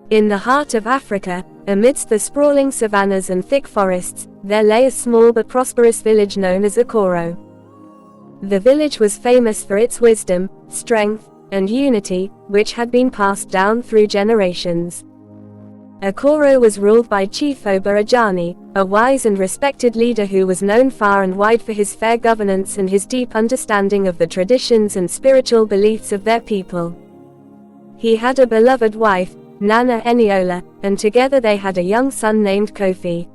In the heart of Africa, amidst the sprawling savannas and thick forests, there lay a small but prosperous village known as Akoro. The village was famous for its wisdom, strength, and unity, which had been passed down through generations. Akoro was ruled by Chief Obarajani, a wise and respected leader who was known far and wide for his fair governance and his deep understanding of the traditions and spiritual beliefs of their people. He had a beloved wife, Nana Eniola, and together they had a young son named Kofi.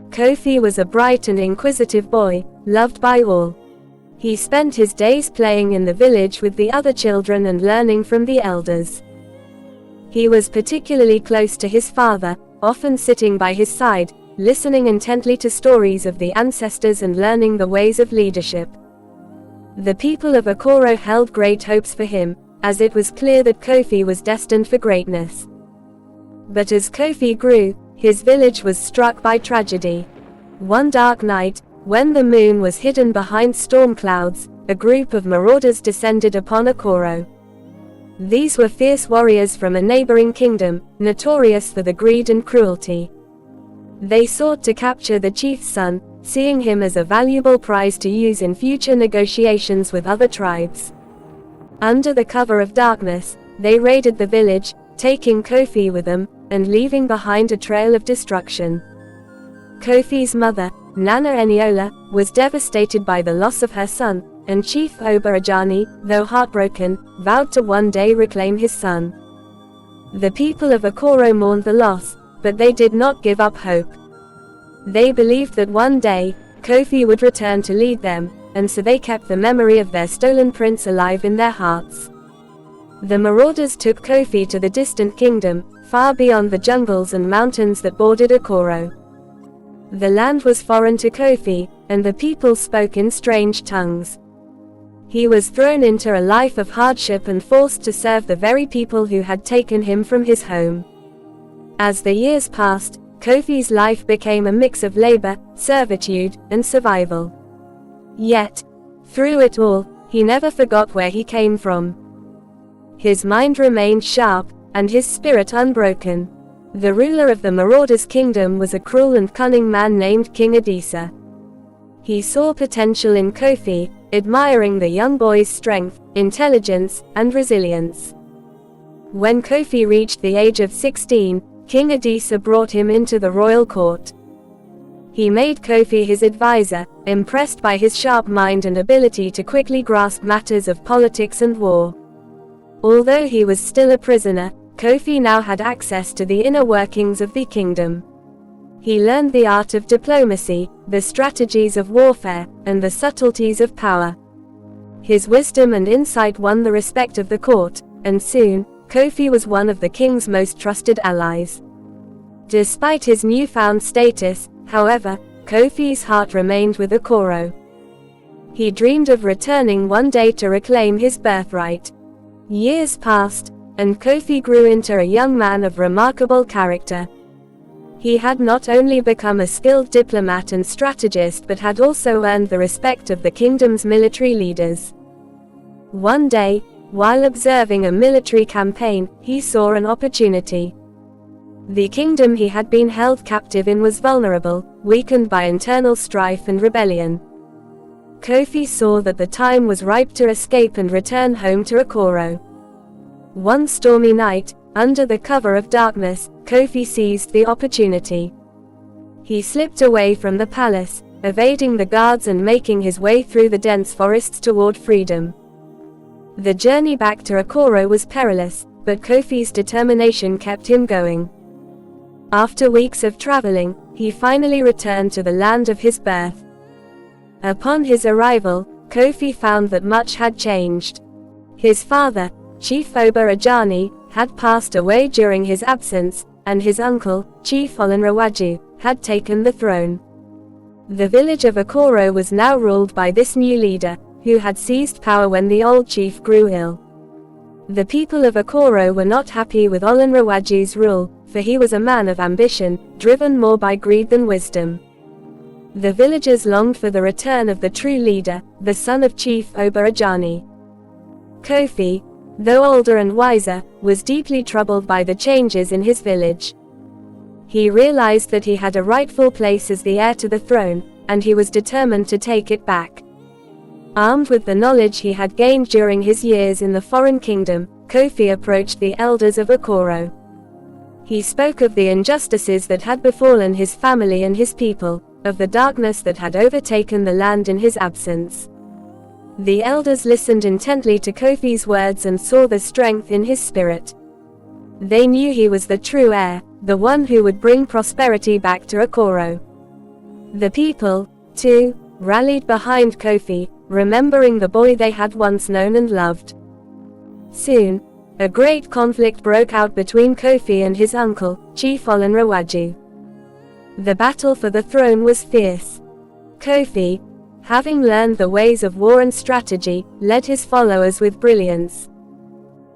Kofi was a bright and inquisitive boy, loved by all. He spent his days playing in the village with the other children and learning from the elders. He was particularly close to his father, often sitting by his side, listening intently to stories of the ancestors and learning the ways of leadership. The people of Akoro held great hopes for him, as it was clear that Kofi was destined for greatness. But as Kofi grew, his village was struck by tragedy. One dark night, when the moon was hidden behind storm clouds, a group of marauders descended upon Akoro. These were fierce warriors from a neighboring kingdom, notorious for the greed and cruelty. They sought to capture the chief's son, seeing him as a valuable prize to use in future negotiations with other tribes. Under the cover of darkness, they raided the village, taking Kofi with them, and leaving behind a trail of destruction. Kofi's mother, Nana Eniola, was devastated by the loss of her son, and Chief Obarajani, though heartbroken, vowed to one day reclaim his son. The people of Akoro mourned the loss, but they did not give up hope. They believed that one day, Kofi would return to lead them, and so they kept the memory of their stolen prince alive in their hearts. The marauders took Kofi to the distant kingdom, far beyond the jungles and mountains that bordered Akoro. The land was foreign to Kofi, and the people spoke in strange tongues. He was thrown into a life of hardship and forced to serve the very people who had taken him from his home. As the years passed, Kofi's life became a mix of labor, servitude, and survival. Yet, through it all, he never forgot where he came from. His mind remained sharp, and his spirit unbroken. The ruler of the Marauders' kingdom was a cruel and cunning man named King Adisa. He saw potential in Kofi, admiring the young boy's strength, intelligence, and resilience. When Kofi reached the age of 16, King Adisa brought him into the royal court. He made Kofi his advisor, impressed by his sharp mind and ability to quickly grasp matters of politics and war. Although he was still a prisoner, Kofi now had access to the inner workings of the kingdom. He learned the art of diplomacy, the strategies of warfare, and the subtleties of power. His wisdom and insight won the respect of the court, and soon, Kofi was one of the king's most trusted allies. Despite his newfound status, however, Kofi's heart remained with Akoro. He dreamed of returning one day to reclaim his birthright. Years passed, and Kofi grew into a young man of remarkable character. He had not only become a skilled diplomat and strategist but had also earned the respect of the kingdom's military leaders. One day, while observing a military campaign, he saw an opportunity. The kingdom he had been held captive in was vulnerable, weakened by internal strife and rebellion. Kofi saw that the time was ripe to escape and return home to Akoro. One stormy night, under the cover of darkness, Kofi seized the opportunity. He slipped away from the palace, evading the guards and making his way through the dense forests toward freedom. The journey back to Akoro was perilous, but Kofi's determination kept him going. After weeks of traveling, he finally returned to the land of his birth. Upon his arrival, Kofi found that much had changed. His father, Chief Obarajani, had passed away during his absence, and his uncle, Chief Olenrawaju, had taken the throne. The village of Akoro was now ruled by this new leader, who had seized power when the old chief grew ill. The people of Akoro were not happy with Olenrawaju's rule, for he was a man of ambition, driven more by greed than wisdom. The villagers longed for the return of the true leader, the son of Chief Obarajani. Kofi, though older and wiser, was deeply troubled by the changes in his village. He realized that he had a rightful place as the heir to the throne, and he was determined to take it back. Armed with the knowledge he had gained during his years in the foreign kingdom, Kofi approached the elders of Okoro. He spoke of the injustices that had befallen his family and his people, of the darkness that had overtaken the land in his absence. The elders listened intently to Kofi's words and saw the strength in his spirit. They knew he was the true heir, the one who would bring prosperity back to Okoro. The people, too, rallied behind Kofi, remembering the boy they had once known and loved. Soon, a great conflict broke out between Kofi and his uncle, Chief Olanrawaju. The battle for the throne was fierce. Kofi, having learned the ways of war and strategy, led his followers with brilliance.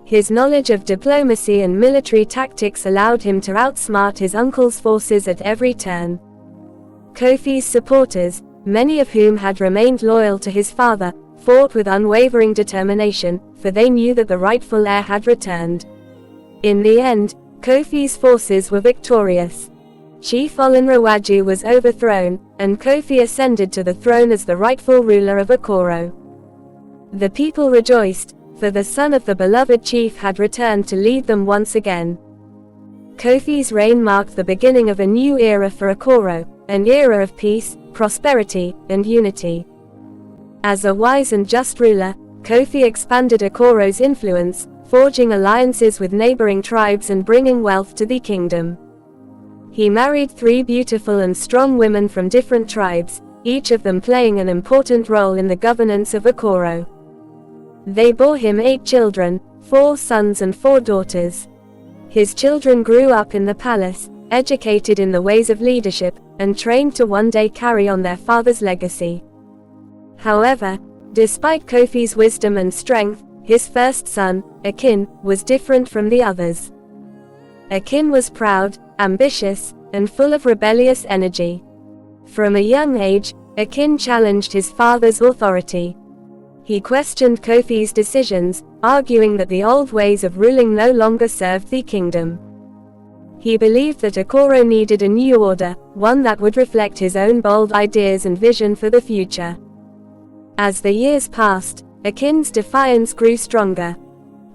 His knowledge of diplomacy and military tactics allowed him to outsmart his uncle's forces at every turn. Kofi's supporters, many of whom had remained loyal to his father, fought with unwavering determination, for they knew that the rightful heir had returned. In the end, Kofi's forces were victorious. Chief Olanrawaju was overthrown, and Kofi ascended to the throne as the rightful ruler of Okoro. The people rejoiced, for the son of the beloved chief had returned to lead them once again. Kofi's reign marked the beginning of a new era for Okoro, an era of peace, prosperity, and unity. As a wise and just ruler, Kofi expanded Okoro's influence, forging alliances with neighboring tribes and bringing wealth to the kingdom. He married 3 beautiful and strong women from different tribes, each of them playing an important role in the governance of Okoro. They bore him 8 children, 4 sons and 4 daughters. His children grew up in the palace, educated in the ways of leadership, and trained to one day carry on their father's legacy. However, despite Kofi's wisdom and strength, his first son, Akin, was different from the others. Akin was proud, ambitious, and full of rebellious energy. From a young age, Akin challenged his father's authority. He questioned Kofi's decisions, arguing that the old ways of ruling no longer served the kingdom. He believed that Okoro needed a new order, one that would reflect his own bold ideas and vision for the future. As the years passed, Akin's defiance grew stronger.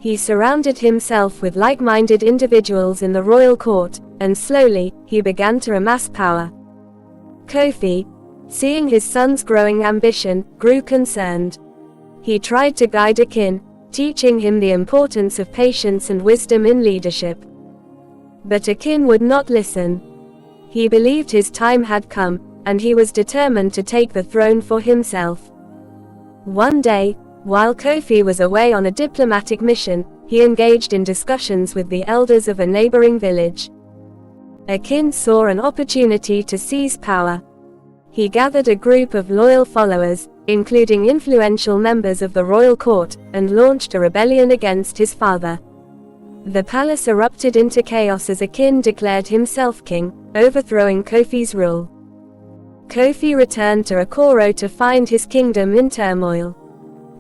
He surrounded himself with like-minded individuals in the royal court, and slowly, he began to amass power. Kofi, seeing his son's growing ambition, grew concerned. He tried to guide Akin, teaching him the importance of patience and wisdom in leadership. But Akin would not listen. He believed his time had come, and he was determined to take the throne for himself. One day, while Kofi was away on a diplomatic mission, he engaged in discussions with the elders of a neighboring village. Akin saw an opportunity to seize power. He gathered a group of loyal followers, including influential members of the royal court, and launched a rebellion against his father. The palace erupted into chaos as Akin declared himself king, overthrowing Kofi's rule. Kofi returned to Okoro to find his kingdom in turmoil.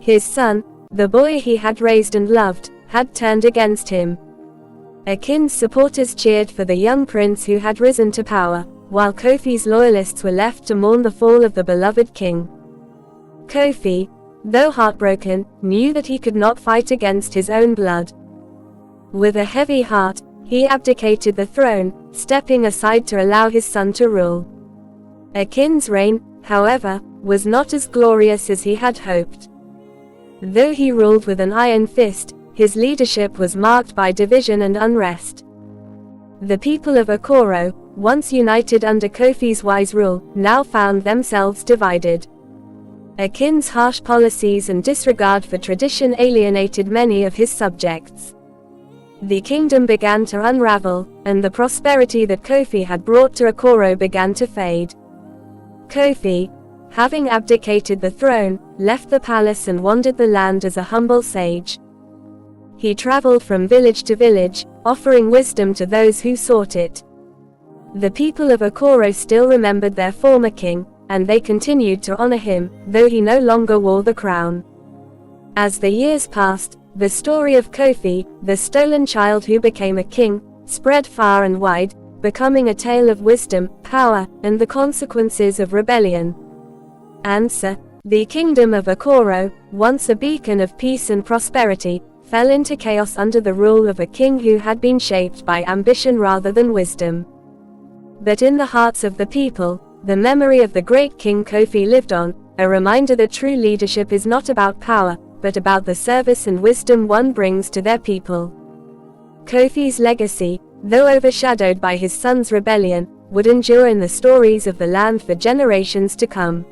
His son, the boy he had raised and loved, had turned against him. Akin's supporters cheered for the young prince who had risen to power, while Kofi's loyalists were left to mourn the fall of the beloved king. Kofi, though heartbroken, knew that he could not fight against his own blood. With a heavy heart, he abdicated the throne, stepping aside to allow his son to rule. Akin's reign, however, was not as glorious as he had hoped. Though he ruled with an iron fist, his leadership was marked by division and unrest. The people of Okoro, once united under Kofi's wise rule, now found themselves divided. Akin's harsh policies and disregard for tradition alienated many of his subjects. The kingdom began to unravel, and the prosperity that Kofi had brought to Okoro began to fade. Kofi, having abdicated the throne, left the palace and wandered the land as a humble sage. He traveled from village to village, offering wisdom to those who sought it. The people of Okoro still remembered their former king, and they continued to honor him, though he no longer wore the crown. As the years passed, The story of Kofi, the stolen child who became a king, spread far and wide, becoming a tale of wisdom, power, and the consequences of rebellion. Answer. The kingdom of Okoro, once a beacon of peace and prosperity, fell into chaos under the rule of a king who had been shaped by ambition rather than wisdom. But in the hearts of the people, the memory of the great King Kofi lived on, a reminder that true leadership is not about power, but about the service and wisdom one brings to their people. Kofi's legacy, though overshadowed by his son's rebellion, would endure in the stories of the land for generations to come.